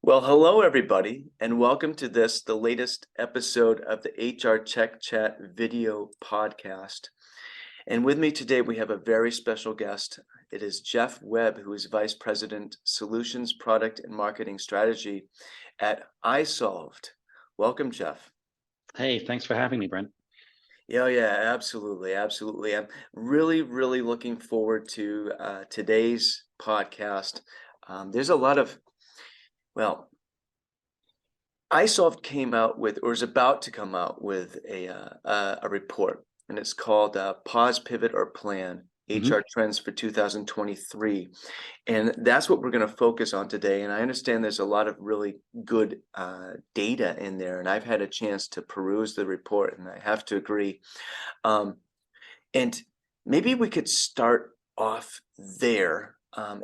Well, hello, everybody, and welcome to the latest episode of the HR Check Chat video podcast. And with me today, we have a very special guest. It is Geoff Webb, who is Vice President, Solutions, Product, and Marketing Strategy at isolved. Welcome, Geoff. Hey, thanks for having me, Brent. Yeah, absolutely. I'm really looking forward to today's podcast. There's a lot of, well, isolved came out with, or is about to come out with a report, and it's called Pause, Pivot, or Plan: HR Trends for 2023. And that's what we're going to focus on today. And I understand there's a lot of really good data in there, and I've had a chance to peruse the report, and I have to agree. And maybe we could start off there.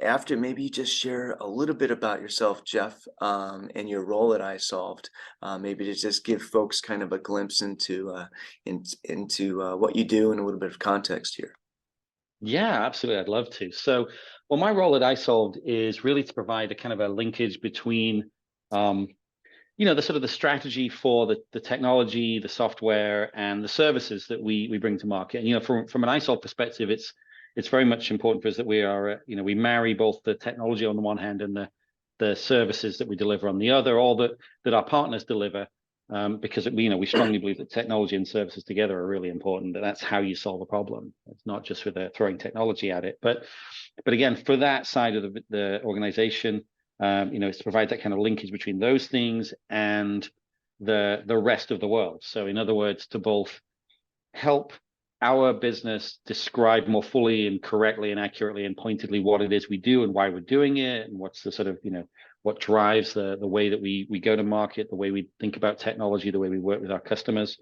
After maybe you just share a little bit about yourself, Geoff, and your role at isolved, maybe to just give folks kind of a glimpse into what you do and a little bit of context here. Yeah, absolutely. I'd love to. Well, my role at isolved is really to provide a kind of a linkage between, the sort of the strategy for the technology, the software, and the services that we bring to market. And from an isolved perspective, it's very much important for us that we are, we marry both the technology on the one hand and the services that we deliver on the other, or that our partners deliver, because we strongly believe that technology and services together are really important. That's how you solve a problem. It's not just with throwing technology at it, but again, for that side of the organization, it's to provide that kind of linkage between those things and the rest of the world. So, in other words, to both help our business describe more fully and correctly and accurately and pointedly what it is we do and why we're doing it, and what's the sort of, what drives the way that we go to market, the way we think about technology, the way we work with our customers.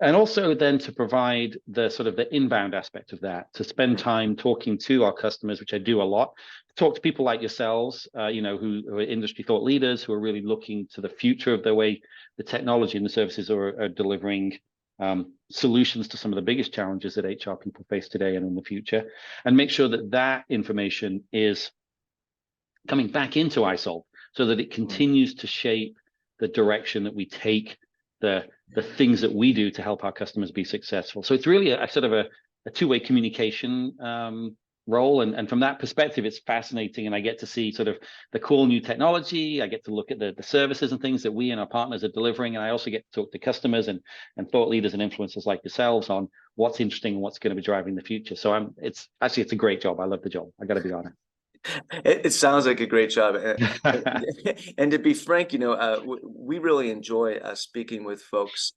And also then to provide the sort of the inbound aspect of that, to spend time talking to our customers, which I do a lot, talk to people like yourselves, who are industry thought leaders, who are really looking to the future of the way the technology and the services are delivering solutions to some of the biggest challenges that HR people face today and in the future, and make sure that that information is coming back into isolved so that it continues to shape the direction that we take the things that we do to help our customers be successful. So it's really a sort of a two-way communication role. And from that perspective, it's fascinating. And I get to see sort of the cool new technology. I get to look at the services and things that we and our partners are delivering. And I also get to talk to customers and thought leaders and influencers like yourselves on what's interesting and what's going to be driving the future. So it's a great job. I love the job. I got to be honest. It sounds like a great job. And to be frank, we really enjoy speaking with folks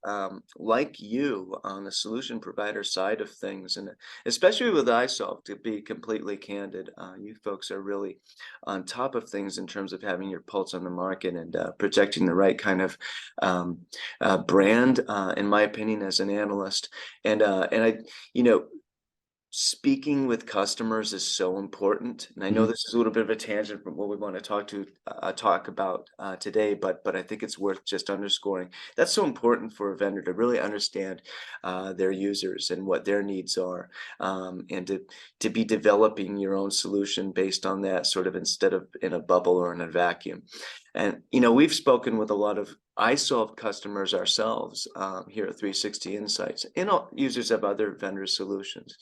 like you on the solution provider side of things, and especially with isolved, to be completely candid. You folks are really on top of things in terms of having your pulse on the market and projecting the right kind of brand, in my opinion, as an analyst. And speaking with customers is so important, and I know this is a little bit of a tangent from what we want to talk about today, but I think it's worth just underscoring. That's so important for a vendor to really understand their users and what their needs are, and to be developing your own solution based on that, sort of, instead of in a bubble or in a vacuum. And we've spoken with a lot of isolved customers ourselves here at 360 Insights, and users of other vendor solutions.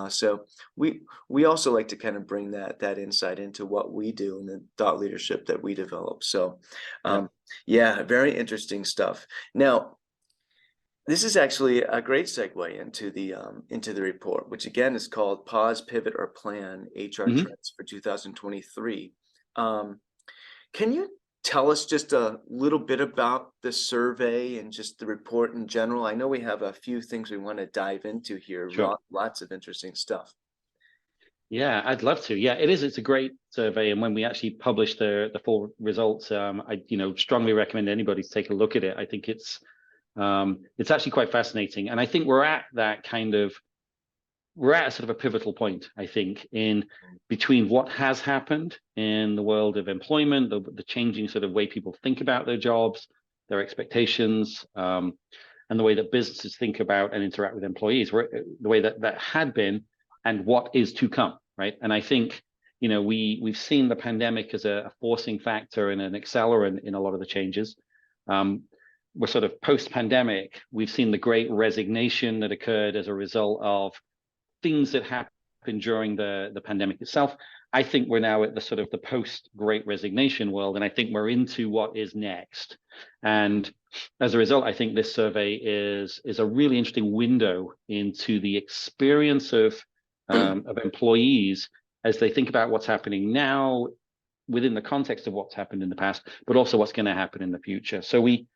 So we also like to kind of bring that insight into what we do and the thought leadership that we develop. So yeah, very interesting stuff. Now, this is actually a great segue into the report, which again is called Pause, Pivot, or Plan: HR Trends for 2023. Can you tell us just a little bit about the survey and just the report in general? I know we have a few things we want to dive into here. Sure. Lots of interesting stuff. Yeah, I'd love to. Yeah, it is. It's a great survey, and when we actually publish the full results, I strongly recommend anybody to take a look at it. I think it's actually quite fascinating, and I think we're at a sort of a pivotal point, I think, in between what has happened in the world of employment, the changing sort of way people think about their jobs, their expectations, and the way that businesses think about and interact with employees, the way that had been and what is to come, right? And I think we've seen the pandemic as a forcing factor and an accelerant in a lot of the changes. We're sort of post-pandemic. We've seen the great resignation that occurred as a result of things that happened during the pandemic itself. I think we're now at the sort of the post-Great Resignation world, and I think we're into what is next. And as a result, I think this survey is a really interesting window into the experience of employees as they think about what's happening now within the context of what's happened in the past, but also what's going to happen in the future. So we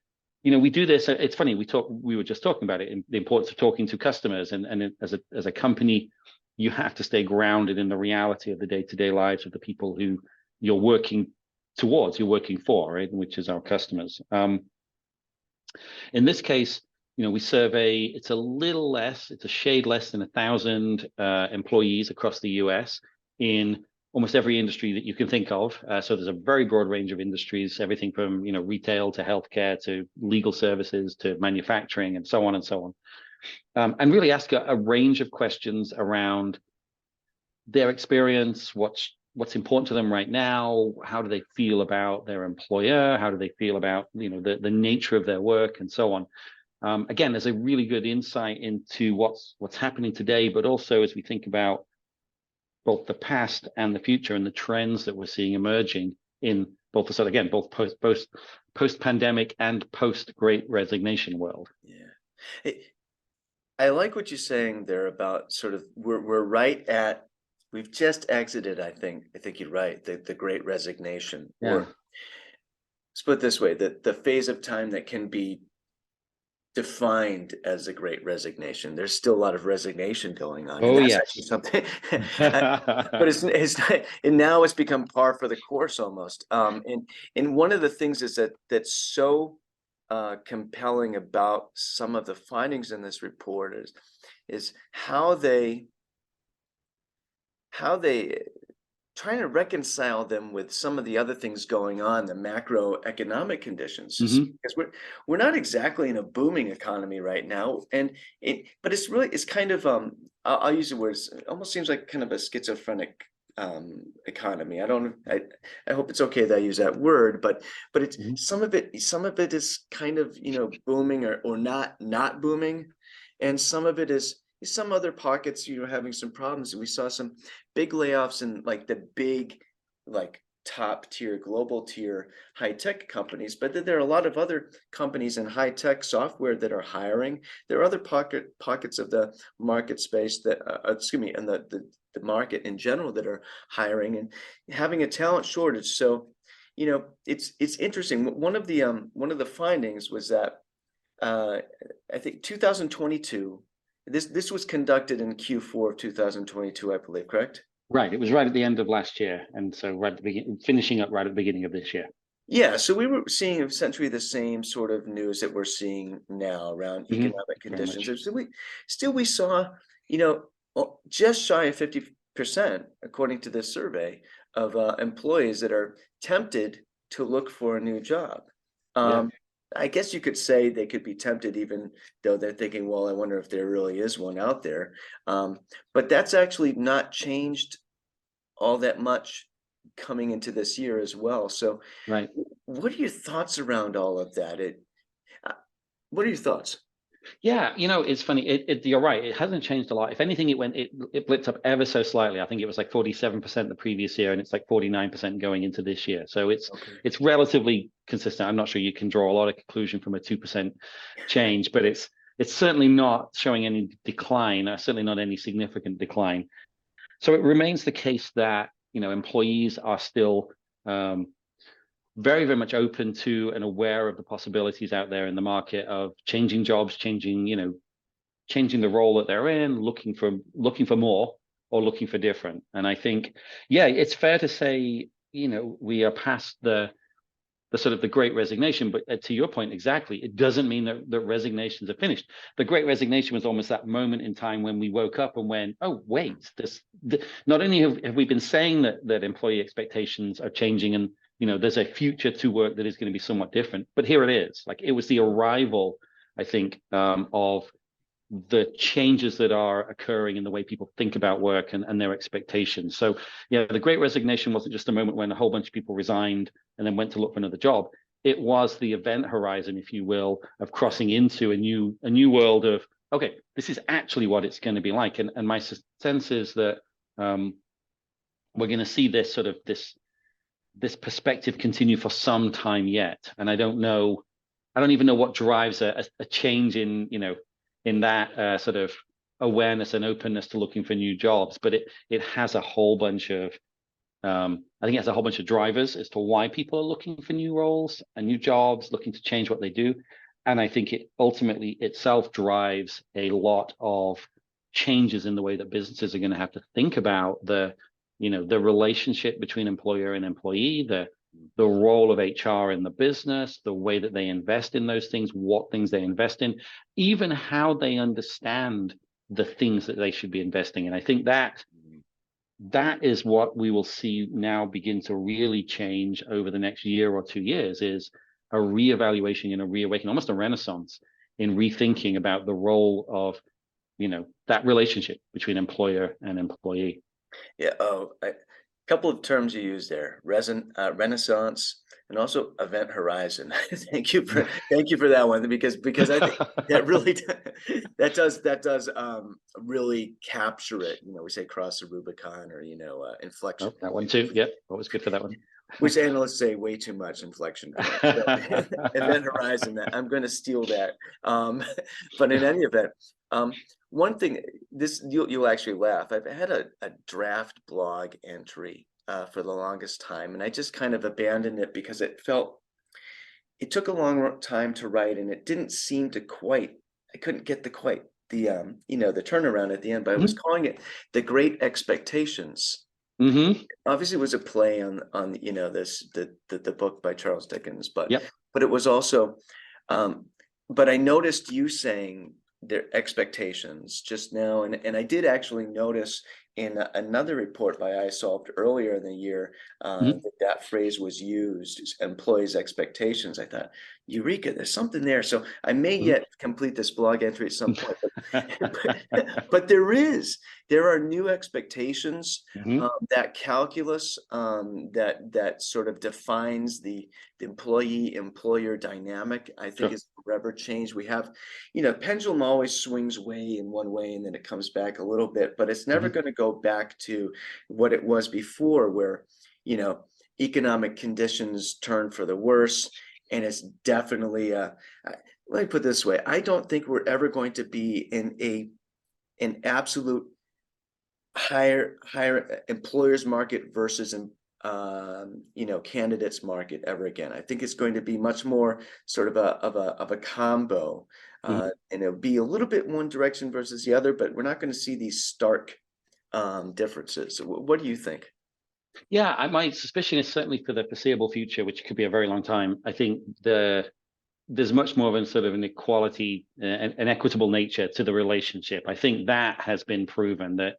do this. It's funny. We were just talking about it, the importance of talking to customers, and as a company, you have to stay grounded in the reality of the day-to-day lives of the people who you're working towards, you're working for, right? Which is our customers. In this case, we survey, it's a shade less than 1,000 employees across the US in almost every industry that you can think of. So there's a very broad range of industries, everything from retail to healthcare to legal services to manufacturing and so on and so on. And really ask a range of questions around their experience, what's important to them right now, how do they feel about their employer, how do they feel about the nature of their work, and so on. Again, there's a really good insight into what's happening today, but also as we think about both the past and the future and the trends that we're seeing emerging in both both post-pandemic and post-Great Resignation world. Yeah. I like what you're saying there about sort of we've just exited, I think you're right, the Great Resignation. Yeah. Or let's put it this way, the phase of time that can be defined as a Great Resignation. There's still a lot of resignation going on. Oh, and that's yes. actually something, but it's not, and now it's become par for the course almost. And one of the things is that's so compelling about some of the findings in this report is how they trying to reconcile them with some of the other things going on, the macroeconomic conditions. Because we're not exactly in a booming economy right now, but it's kind of I'll use the words, it almost seems like kind of a schizophrenic economy. I hope it's okay that I use that word, but it's some of it is kind of booming or not booming, and some of it is some other pockets having some problems. And we saw some big layoffs in like the big top tier, global tier high tech companies, but then there are a lot of other companies in high tech software that are hiring. There are other pockets of the market space that and the market in general that are hiring and having a talent shortage. So it's interesting. One of the findings was that I think 2022, this was conducted in Q4 of 2022, I believe, correct? Right. It was right at the end of last year, and so right at the beginning, finishing up right at the beginning of this year. Yeah, so we were seeing essentially the same sort of news that we're seeing now around economic conditions. So we saw, just shy of 50%, according to this survey, of employees that are tempted to look for a new job. I guess you could say they could be tempted even though they're thinking, well, I wonder if there really is one out there. But that's actually not changed all that much coming into this year as well. So right. What are your thoughts around all of that? What are your thoughts? Yeah, it's funny. You're right. It hasn't changed a lot. If anything, it blipped up ever so slightly. I think it was like 47% the previous year, and it's like 49% going into this year. So it's relatively consistent. I'm not sure you can draw a lot of conclusion from a 2% change, but it's certainly not showing any decline. Certainly not any significant decline. So it remains the case that employees are still very, very much open to and aware of the possibilities out there in the market of changing jobs, changing the role that they're in, looking for more or looking for different. And I think, yeah, it's fair to say, we are past the sort of the Great Resignation, but to your point, exactly, it doesn't mean that resignations are finished. The Great Resignation was almost that moment in time when we woke up and went, oh, wait, not only have we been saying that employee expectations are changing and there's a future to work that is going to be somewhat different, but here it is. Like, it was the arrival, I think, of the changes that are occurring in the way people think about work and their expectations. So, yeah, the Great Resignation wasn't just a moment when a whole bunch of people resigned and then went to look for another job. It was the event horizon, if you will, of crossing into a new world of, okay, this is actually what it's going to be like. And my sense is that we're going to see this sort of this perspective continue for some time yet. And I don't even know what drives a change in, in that sort of awareness and openness to looking for new jobs. But it has a whole bunch of, I think it has a whole bunch of drivers as to why people are looking for new roles and new jobs, looking to change what they do. And I think it ultimately itself drives a lot of changes in the way that businesses are going to have to think about the relationship between employer and employee, the role of HR in the business, the way that they invest in those things, what things they invest in, even how they understand the things that they should be investing in. I think that is what we will see now begin to really change over the next year or 2 years, is a reevaluation and a reawakening, almost a renaissance in rethinking about the role of, that relationship between employer and employee. Yeah. Oh, a couple of terms you used there: renaissance, and also event horizon. Thank you for that one, because I think that really that does really capture it. We say cross the Rubicon, or inflection, Oh, that one too. Yep, always good for that one. which analysts say way too much inflection point. So, event horizon. I'm going to steal that. But in any event, one thing, this you'll actually laugh. I've had a draft blog entry for the longest time, and I just kind of abandoned it because it took a long time to write, and it didn't seem to I couldn't get the turnaround at the end. But I was calling it The Great Expectations. Mm-hmm. Obviously, it was a play on the book by Charles Dickens, but Yep. it was also, but I noticed you saying their expectations just now, and I did actually notice in another report by isolved earlier in the year Mm-hmm. that phrase was used: employees' expectations. I thought, Eureka, there's something there. So I may yet complete this blog entry at some point, but there are new expectations. Mm-hmm. That calculus that sort of defines the employee-employer dynamic, I think, Sure. is forever changed. We have, pendulum always swings way in one way, and then it comes back a little bit, but it's never Mm-hmm. going to go back to what it was before, where, economic conditions turn for the worse. And it's definitely, let me put it this way: I don't think we're ever going to be in an absolute higher employers market versus candidates market ever again. I think it's going to be much more sort of a combo, Mm-hmm. and it'll be a little bit one direction versus the other, but we're not going to see these stark differences. What do you think? Yeah, my suspicion is certainly for the foreseeable future, which could be a very long time. I think there's much more of a sort of an equality, an equitable nature to the relationship. I think that has been proven that,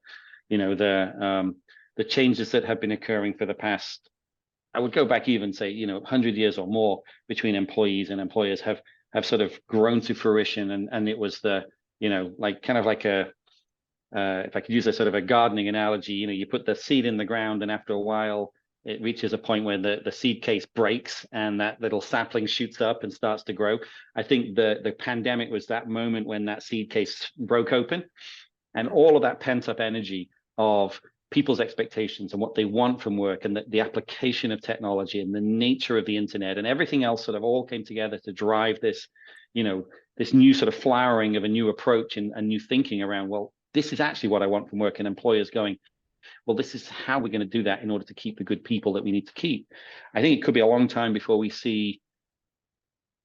the changes that have been occurring for the past, I would go back even say, 100 years or more between employees and employers have sort of grown to fruition. And it was like kind of like if I could use a sort of a gardening analogy, you put the seed in the ground, and after a while it reaches a point where the seed case breaks and that little sapling shoots up and starts to grow. I think the pandemic was that moment when that seed case broke open, and all of that pent up energy of people's expectations and what they want from work, and the application of technology and the nature of the internet and everything else sort of all came together to drive this, this new sort of flowering of a new approach and new thinking around, well, this is actually what I want from work, and employers going, well, this is how we're going to do that in order to keep the good people that we need to keep. I think it could be a long time before we see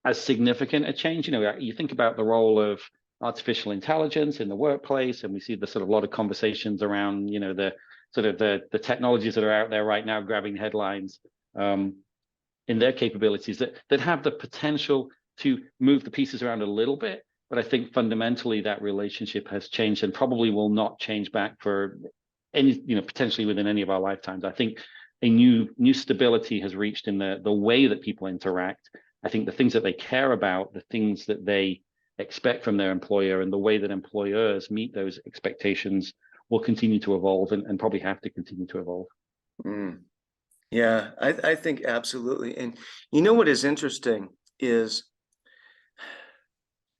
as significant a change. You think about the role of artificial intelligence in the workplace, and we see the sort of a lot of conversations around, the sort of the technologies that are out there right now grabbing headlines, in their capabilities that have the potential to move the pieces around a little bit. But I think fundamentally that relationship has changed and probably will not change back for any, potentially within any of our lifetimes. I think a new stability has reached in the way that people interact. I think the things that they care about, the things that they expect from their employer, and the way that employers meet those expectations will continue to evolve, and probably have to continue to evolve. Mm. Yeah, I think absolutely. And you know what is interesting is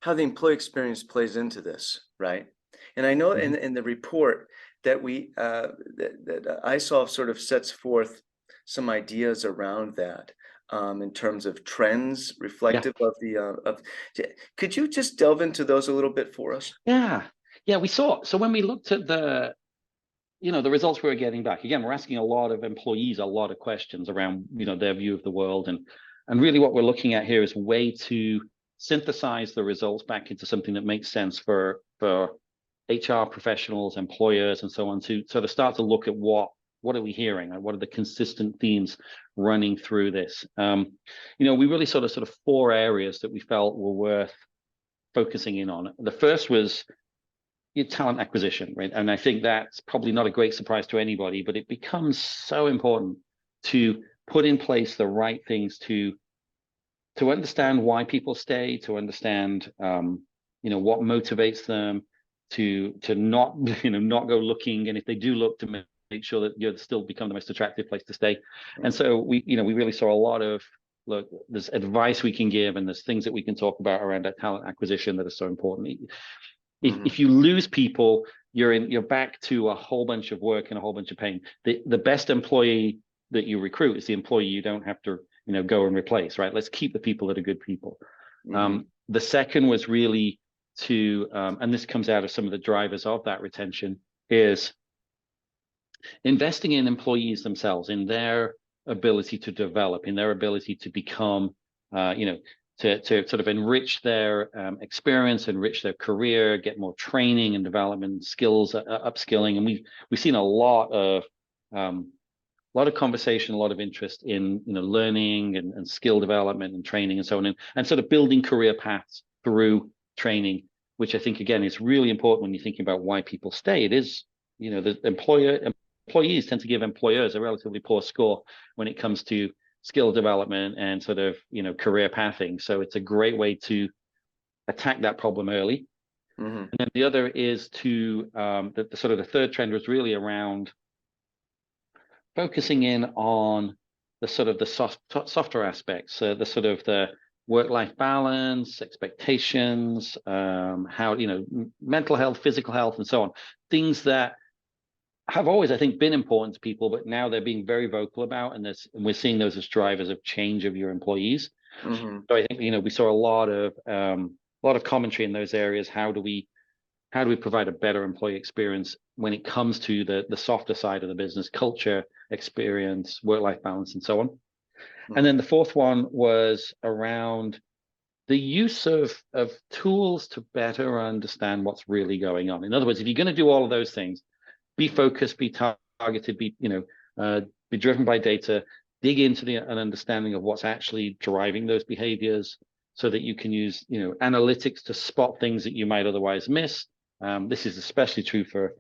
how the employee experience plays into this, right? And I know Mhm. in the report that iSolve sort of sets forth some ideas around that, in terms of trends Yeah. reflective of could you just delve into those a little bit for us? Yeah. Yeah, we saw. So when we looked at the results we were getting back, again, we're asking a lot of employees a lot of questions around, their view of the world. And really what we're looking at here is a way to synthesize the results back into something that makes sense for HR professionals, employers, and so on, to sort of start to look at what are we hearing? Like, what are the consistent themes running through this? We really sort of four areas that we felt were worth focusing in on. The first was your talent acquisition, right? And I think that's probably not a great surprise to anybody, but it becomes so important to put in place the right things to understand why people stay, to understand what motivates them, to not not go looking, and if they do look, to make sure that you still become the most attractive place to stay. And so we really saw a lot of, look, there's advice we can give, and there's things that we can talk about around that talent acquisition that are so important. If you lose people, you're back to a whole bunch of work and a whole bunch of pain. The best employee that you recruit is the employee you don't have to go and replace, right? Let's keep the people that are good people. Mm-hmm. The second was really to and this comes out of some of the drivers of that retention, is investing in employees themselves, in their ability to develop, in their ability to become to sort of enrich their experience, enrich their career, get more training and development, skills, upskilling. And we've seen a lot of conversation, a lot of interest in learning and skill development and training and so on, and sort of building career paths through training, which I think again is really important when you're thinking about why people stay. It is, the employees tend to give employers a relatively poor score when it comes to skill development and sort of career pathing. So it's a great way to attack that problem early. Mm-hmm. And then the other is to the sort of the third trend was really around focusing in on the sort of the softer aspects, the sort of the work-life balance, expectations, how mental health, physical health, and so on. Things that have always, I think, been important to people, but now they're being very vocal about, and we're seeing those as drivers of change of your employees. Mm-hmm. So I think we saw a lot of commentary in those areas. How do we provide a better employee experience when it comes to the softer side of the business, culture, experience, work-life balance, and so on? And then the fourth one was around the use of tools to better understand what's really going on. In other words, if you're going to do all of those things, be focused, be targeted, be driven by data, dig into an understanding of what's actually driving those behaviors, so that you can use analytics to spot things that you might otherwise miss. This is especially true for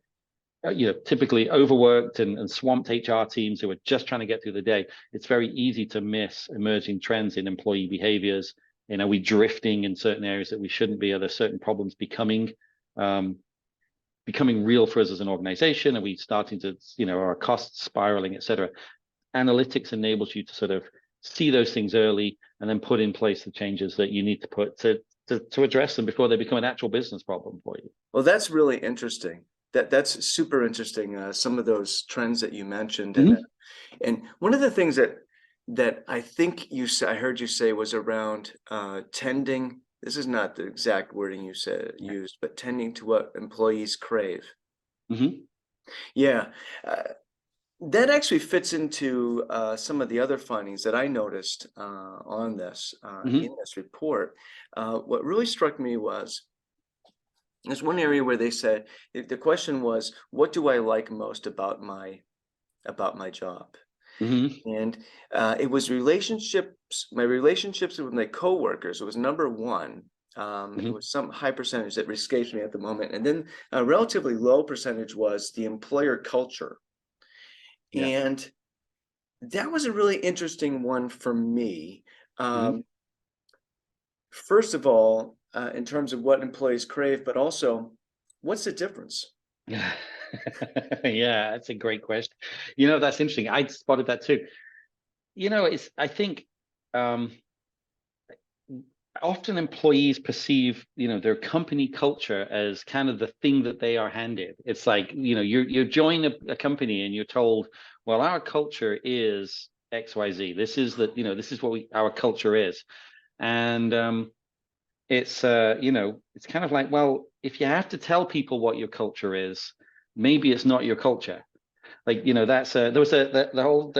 typically overworked and swamped HR teams who are just trying to get through the day. It's very easy to miss emerging trends in employee behaviors. Are we drifting in certain areas that we shouldn't be? Are there certain problems becoming real for us as an organization? Are we starting to, our costs spiraling, et cetera? Analytics enables you to sort of see those things early and then put in place the changes that you need to put to address them before they become an actual business problem for you. Well, that's really interesting. That's super interesting. Some of those trends that you mentioned, Mm-hmm. and one of the things that I think I heard you say was around tending. This is not the exact wording you used, but tending to what employees crave. Mm-hmm. Yeah, that actually fits into some of the other findings that I noticed on this Mm-hmm. in this report. What really struck me was there's one area where they said the question was, "What do I like most about my job?" Mm-hmm. And it was relationships. My relationships with my coworkers. It was number one. It Mm-hmm. was some high percentage that escapes me at the moment, and then a relatively low percentage was the employer culture. Yeah. And that was a really interesting one for me. Mm-hmm. First of all, in terms of what employees crave, but also what's the difference? Yeah, yeah, that's a great question. That's interesting. I spotted that too. I think um, often employees perceive, their company culture as kind of the thing that they are handed. It's like, you join a company and you're told, well, our culture is XYZ. This is what our culture is. And it's kind of like, well, if you have to tell people what your culture is, maybe it's not your culture. Like, that's there was the whole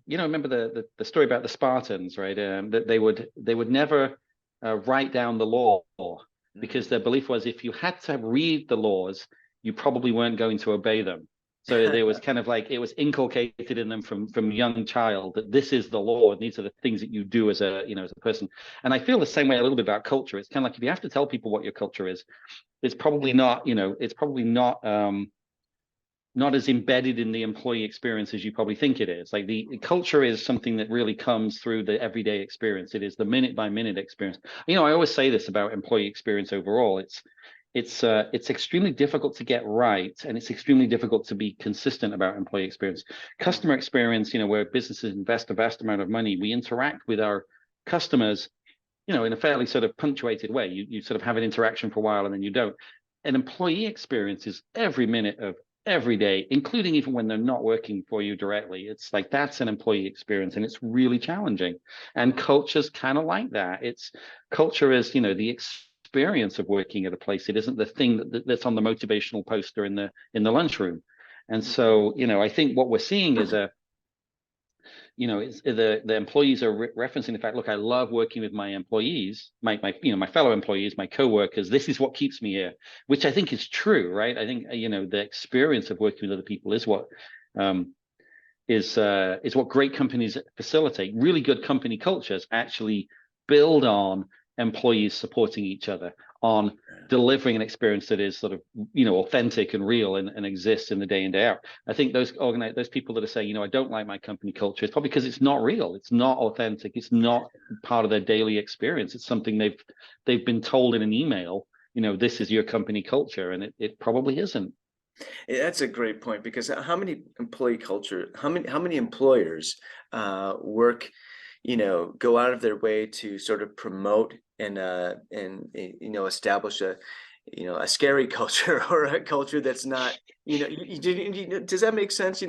remember the story about the Spartans, right? That they would never write down the law because their belief was if you had to read the laws, you probably weren't going to obey them. So there was kind of like it was inculcated in them from young child that this is the law and these are the things that you do as a person. And I feel the same way a little bit about culture. It's kind of like if you have to tell people what your culture is, it's probably not, not as embedded in the employee experience as you probably think it is. Like the culture is something that really comes through the everyday experience. It is the minute by minute experience. I always say this about employee experience overall. It's extremely difficult to get right, and it's extremely difficult to be consistent about employee experience. Customer experience, where businesses invest a vast amount of money, we interact with our customers, in a fairly sort of punctuated way. You sort of have an interaction for a while and then you don't. An employee experience is every minute of every day, including even when they're not working for you directly. It's like that's an employee experience and it's really challenging. And culture's kind of like that. It's culture is, the experience of working at a place. It isn't the thing that's on the motivational poster in the lunchroom. And so, I think what we're seeing is it's, the employees are referencing the fact, look, I love working with my employees, my fellow employees, my coworkers. This is what keeps me here, which I think is true, right? I think the experience of working with other people is what um, is what great companies facilitate. Really good company cultures actually build on employees supporting each other, on delivering an experience that is sort of authentic and real and exists in the day in day out. I think those people that are saying I don't like my company culture, it's probably because it's not real, it's not authentic, it's not part of their daily experience. It's something they've been told in an email. This is your company culture, and it probably isn't. That's a great point because how many employers work, go out of their way to sort of promote and establish a scary culture or a culture that's not, does that make sense?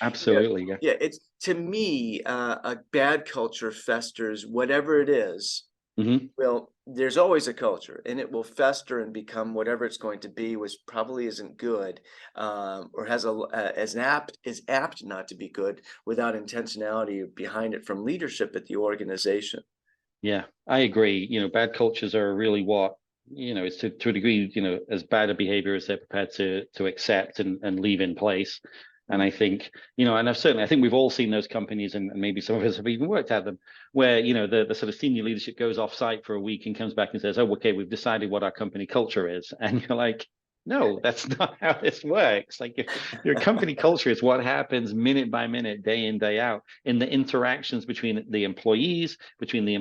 Absolutely, yeah. Yeah, it's to me, a bad culture festers, whatever it is. Hmm. Well, there's always a culture, and it will fester and become whatever it's going to be, which probably isn't good, or has is apt not to be good without intentionality behind it from leadership at the organization. Yeah, I agree. Bad cultures are really what, it's to a degree, as bad a behavior as they're prepared to accept and leave in place. And I think, and I think we've all seen those companies, and maybe some of us have even worked at them, where, the sort of senior leadership goes off site for a week and comes back and says, oh, okay, we've decided what our company culture is. And you're like, no, that's not how this works. Like your company culture is what happens minute by minute, day in, day out, in the interactions between the employees and the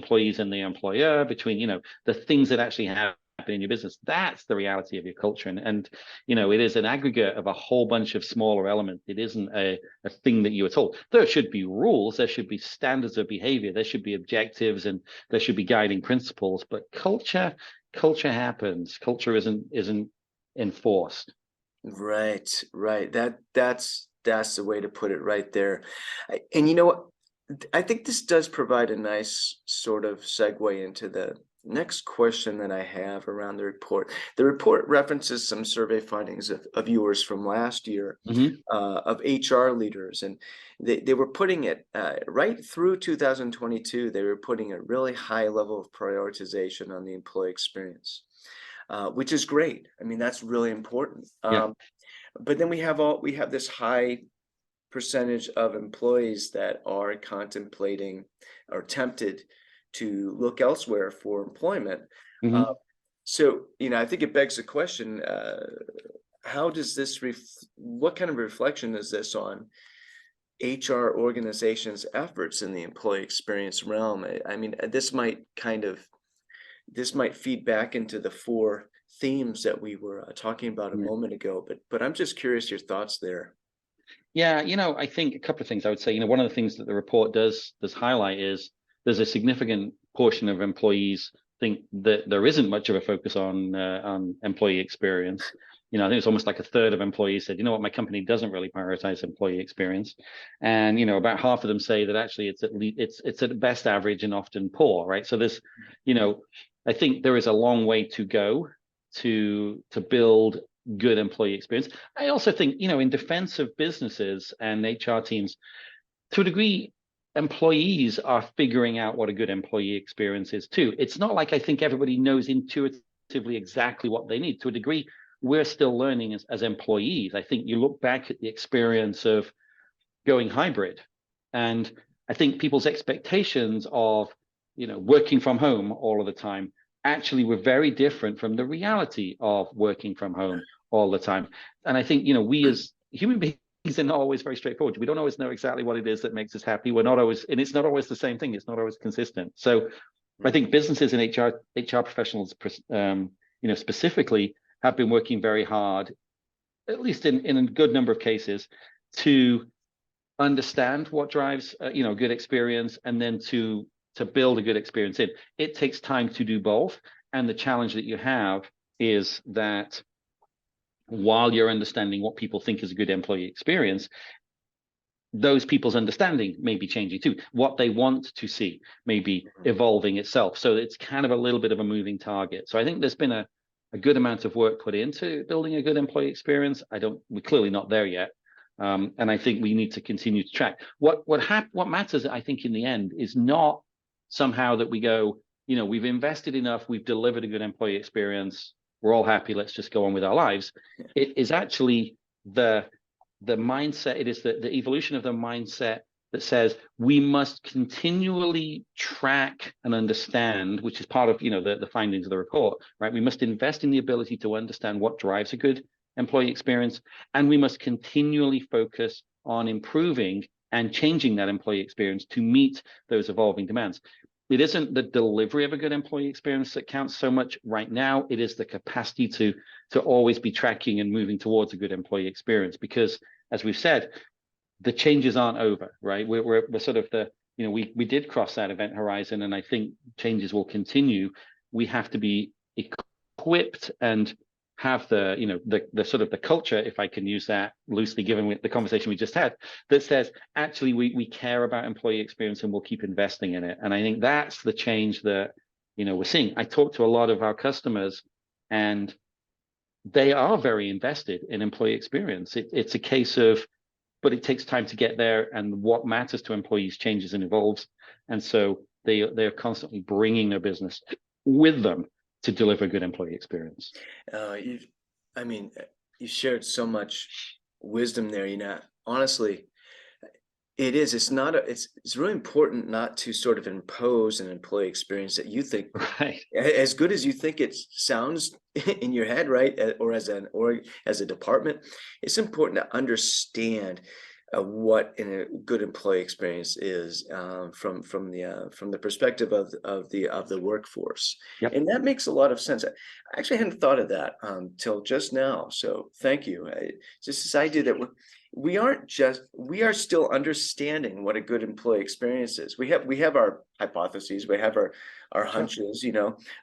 employer, between, the things that actually happen in your business. That's the reality of your culture. And it is an aggregate of a whole bunch of smaller elements. It isn't a thing that you were told. There should be rules, there should be standards of behavior, there should be objectives, and there should be guiding principles. But culture happens. Culture isn't enforced. Right, right. That's the way to put it right there. And you know what? I think this does provide a nice sort of segue into the next question that I have around the report. The report references some survey findings of yours from last year, Hmm. of HR leaders, and they were putting it right through 2022. They were putting a really high level of prioritization on the employee experience, which is great. I mean, that's really important. Yeah. But then we have this high percentage of employees that are contemplating or tempted to look elsewhere for employment. Uh, Hmm. so, I think it begs the question, how does what kind of reflection is this on HR organizations' efforts in the employee experience realm? I mean, this might kind of this might feed back into the four themes that we were talking about a Yeah. moment ago, but I'm just curious your thoughts there. Yeah, I think a couple of things I would say. One of the things that the report does highlight is there's a significant portion of employees think that there isn't much of a focus on employee experience. I think it's almost like a third of employees said, my company doesn't really prioritize employee experience, and about half of them say that actually it's at least it's at best average and often poor, right? So you know, I think there is a long way to go to build good employee experience. I also think, in defense of businesses and HR teams, to a degree, employees are figuring out what a good employee experience is too. It's not like I think everybody knows intuitively exactly what they need. To a degree, we're still learning as employees. I think you look back at the experience of going hybrid, and I think people's expectations of, working from home all of the time actually were very different from the reality of working from home all the time. And I think, we as human beings are not always very straightforward. We don't always know exactly what it is that makes us happy. We're not always, and it's not always the same thing. It's not always consistent. So I think businesses and HR professionals, specifically, have been working very hard, at least in a good number of cases, to understand what drives good experience, and then to build a good experience in. It takes time to do both, and the challenge that you have is that while you're understanding what people think is a good employee experience, those people's understanding may be changing too. What they want to see may be evolving itself. So it's kind of a little bit of a moving target. So I think there's been a good amount of work put into building a good employee experience. We're clearly not there yet. And I think we need to continue to track. What matters, I think, in the end, is not somehow that we go, we've invested enough, we've delivered a good employee experience, we're all happy, let's just go on with our lives. It is actually the mindset, it is the evolution of the mindset that says we must continually track and understand, which is part of the findings of the report, right? We must invest in the ability to understand what drives a good employee experience, and we must continually focus on improving and changing that employee experience to meet those evolving demands. It isn't the delivery of a good employee experience that counts so much right now. It is the capacity to always be tracking and moving towards a good employee experience, because, as we've said, the changes aren't over, right? We're sort of we did cross that event horizon, and I think changes will continue. We have to be equipped and have the sort of the culture, if I can use that loosely, given with the conversation we just had, that says actually we care about employee experience and we'll keep investing in it. And I think that's the change that we're seeing. I talk to a lot of our customers, and they are very invested in employee experience. It's a case of, but it takes time to get there, and what matters to employees changes and evolves, and so they're constantly bringing their business with them to deliver a good employee experience. You, I mean, you shared so much wisdom there. Honestly, it is. It's not a. It's really important not to sort of impose an employee experience that you think Right. as good as you think it sounds in your head, right? Or as a department, it's important to understand what a good employee experience is, from the perspective of the workforce. Yep. And that makes a lot of sense. I actually hadn't thought of that till just now. So thank you. Just this idea that we are still understanding what a good employee experience is. We have our hypotheses, we have our hunches,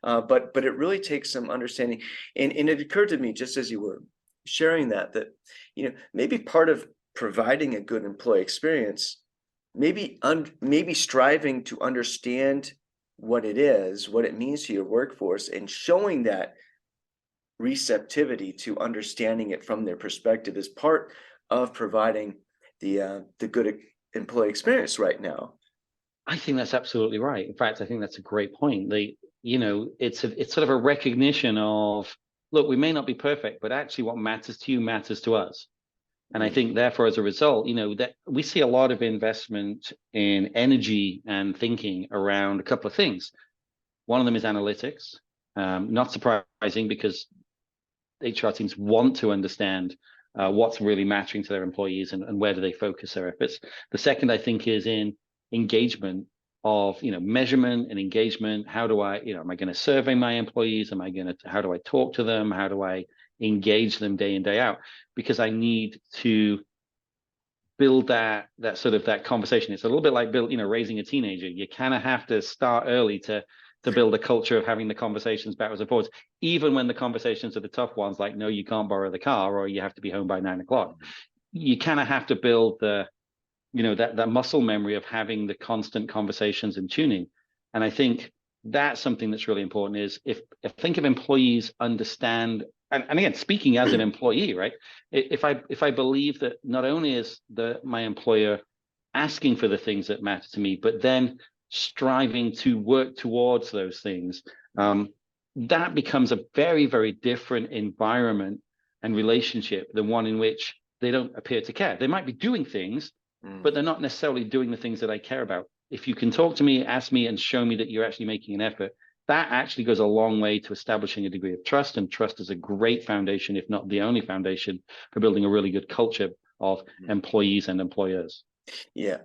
but it really takes some understanding. And it occurred to me, just as you were sharing that maybe part of providing a good employee experience, maybe striving to understand what it is, what it means to your workforce, and showing that receptivity to understanding it from their perspective is part of providing the good employee experience right now. I think that's absolutely right. In fact, I think that's a great point. It's sort of a recognition of, look, we may not be perfect, but actually what matters to you matters to us. And I think therefore, as a result, that we see a lot of investment in energy and thinking around a couple of things. One of them is analytics. Not surprising, because HR teams want to understand what's really mattering to their employees, and where do they focus their efforts. The second, I think, is in engagement. of, measurement and engagement. How do I, am I going to survey my employees? How do I talk to them? How do I engage them day in, day out? Because I need to build that conversation. It's a little bit like raising a teenager. You kind of have to start early to build a culture of having the conversations backwards and forwards, even when the conversations are the tough ones, like no, you can't borrow the car or you have to be home by 9 o'clock. You kind of have to build that muscle memory of having the constant conversations and tuning. And I think that's something that's really important is if think of employees understand, and again, speaking as an employee, right? If I believe that not only is my employer asking for the things that matter to me, but then striving to work towards those things, that becomes a very, very different environment and relationship than one in which they don't appear to care. They might be doing things, but they're not necessarily doing the things that I care about. If you can talk to me, ask me, and show me that you're actually making an effort, that actually goes a long way to establishing a degree of trust. And trust is a great foundation, if not the only foundation, for building a really good culture of employees and employers. Yeah,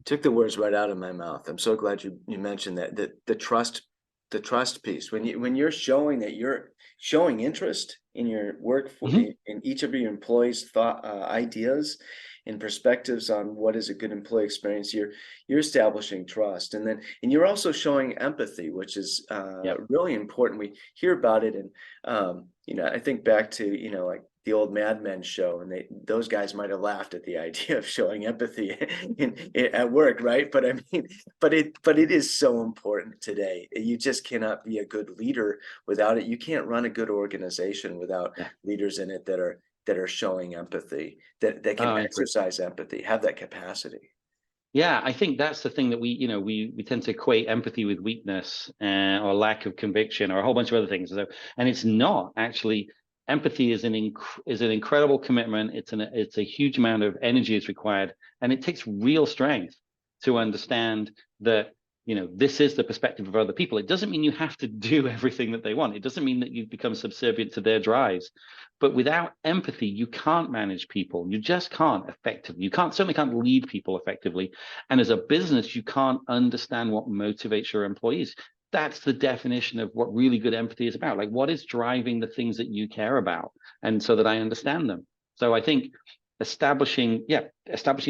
took the words right out of my mouth. I'm so glad you mentioned that the trust piece. When you're showing that you're showing interest in your work in each of your employees' thought, ideas and perspectives on what is a good employee experience, you're establishing trust, and you're also showing empathy, which is really important. We hear about it, and I think back to like the old Mad Men show, and those guys might have laughed at the idea of showing empathy at work, right? But I mean, but it is so important today. You just cannot be a good leader without it. You can't run a good organization without leaders in it that are showing empathy, that can exercise empathy, have that capacity. Yeah, I think that's the thing that we tend to equate empathy with weakness or lack of conviction or a whole bunch of other things. So, and it's not actually. Empathy is an incredible commitment. It's a huge amount of energy is required, and it takes real strength to understand that this is the perspective of other people. It doesn't mean you have to do everything that they want. It doesn't mean that you become subservient to their drives. But without empathy, you can't manage people. You just can't effectively. You certainly can't lead people effectively. And as a business, you can't understand what motivates your employees. That's the definition of what really good empathy is about. Like, what is driving the things that you care about? And so that I understand them. So I think establishing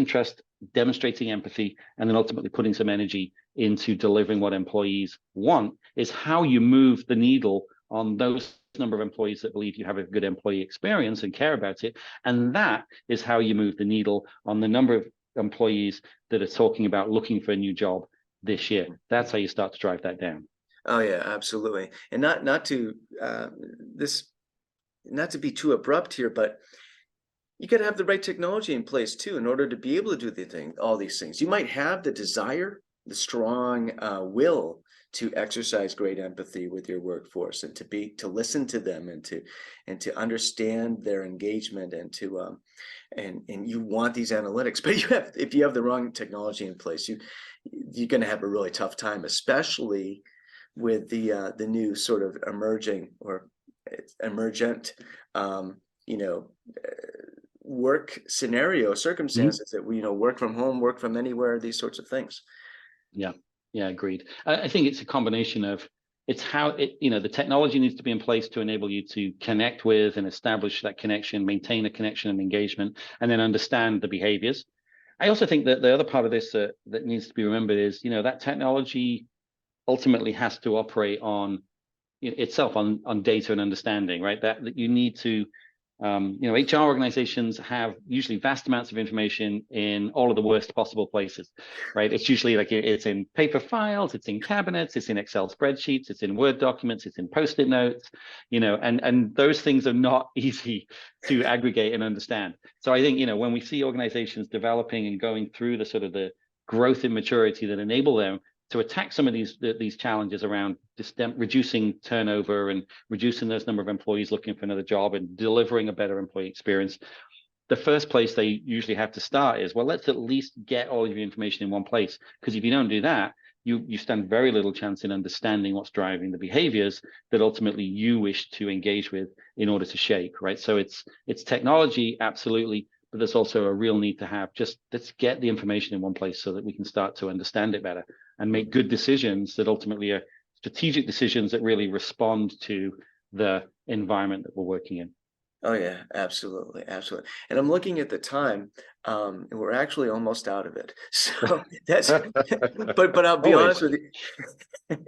trust, demonstrating empathy, and then ultimately putting some energy into delivering what employees want is how you move the needle on those number of employees that believe you have a good employee experience and care about it. And that is how you move the needle on the number of employees that are talking about looking for a new job this year. That's how you start to drive that down. Oh yeah, absolutely. And not to not to be too abrupt here, but you got to have the right technology in place too in order to be able to do all these things. You might have the desire, the strong will to exercise great empathy with your workforce and to listen to them and to understand their engagement and to and you want these analytics, but if you have the wrong technology in place, you're going to have a really tough time, especially with the new sort of emerging or emergent work scenario circumstances that we work from home, work from anywhere, these sorts of things. Yeah, agreed. I think it's a combination of it's how the technology needs to be in place to enable you to connect with and establish that connection, maintain a connection and engagement, and then understand the behaviors. I also think that the other part of this that needs to be remembered is that technology ultimately has to operate on itself on data and understanding, right? That you need to HR organizations have usually vast amounts of information in all of the worst possible places, right? It's usually like it's in paper files, it's in cabinets, it's in Excel spreadsheets, it's in Word documents, it's in Post-it notes, and those things are not easy to aggregate and understand. So I think, when we see organizations developing and going through the sort of the growth in maturity that enable them to attack some of these challenges around reducing turnover and reducing those number of employees looking for another job and delivering a better employee experience, the first place they usually have to start is, well, let's at least get all of your information in one place. Because if you don't do that, you stand very little chance in understanding what's driving the behaviors that ultimately you wish to engage with in order to shape, right? So it's technology, absolutely, but there's also a real need to have let's get the information in one place so that we can start to understand it better. and make good decisions that ultimately are strategic decisions that really respond to the environment that we're working in. Oh yeah, absolutely, absolutely. And I'm looking at the time, and we're actually almost out of it. So that's, but I'll be honest Always. with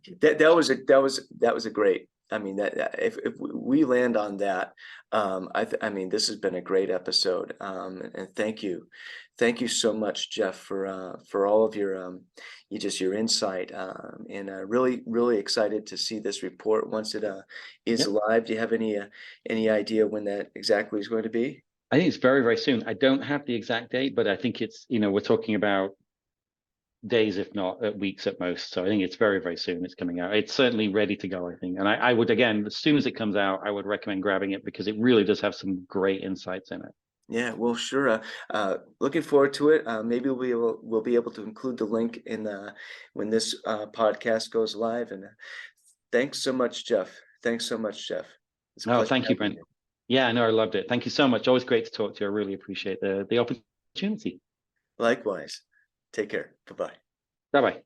you, that was a great. I mean if we land on that, I mean this has been a great episode, and thank you so much, Geoff, for all of your insight, and really excited to see this report once it is Yep. live. Do you have any idea when that exactly is going to be? I think it's very, very soon. I don't have the exact date, but I think it's, we're talking about days, if not weeks at most. So I think it's very, very soon it's coming out. It's certainly ready to go, I think. And I would, again, as soon as it comes out, I would recommend grabbing it because it really does have some great insights in it. Yeah, well, sure. Looking forward to it. Maybe we'll be able to include the link in when this podcast goes live. And thanks so much, Geoff. Thanks so much, Geoff. It's a Oh, pleasure thank you, having Brent. you. Yeah, no, I loved it. Thank you so much. Always great to talk to you. I really appreciate the opportunity. Likewise. Take care. Bye-bye. Bye bye.